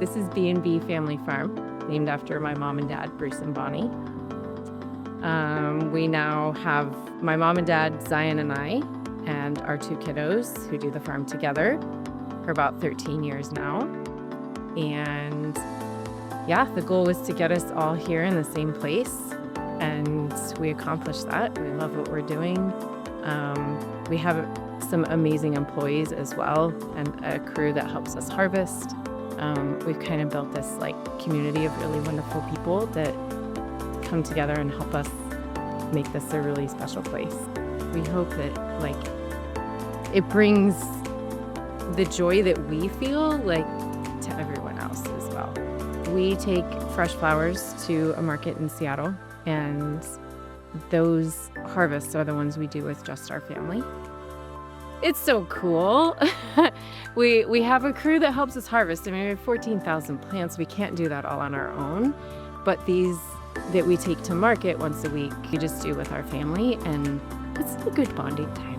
This is B&B Family Farm, named after my mom and dad, Bruce and Bonnie. We now have my mom and dad, Zion and I, and our two kiddos who do the farm together for about 13 years now. And yeah, the goal was to get us all here in the same place, and we accomplished that. We love what we're doing. We have some amazing employees as well, and a crew that helps us harvest. We've kind of built this community of really wonderful people that come together and help us make this a really special place. We hope that it brings the joy that we feel to everyone else as well. We take fresh flowers to a market in Seattle, and those harvests are the ones we do with just our family. It's so cool. We have a crew that helps us harvest. I mean, we have 14,000 plants. We can't do that all on our own, but these that we take to market once a week, we just do with our family, and it's a good bonding time.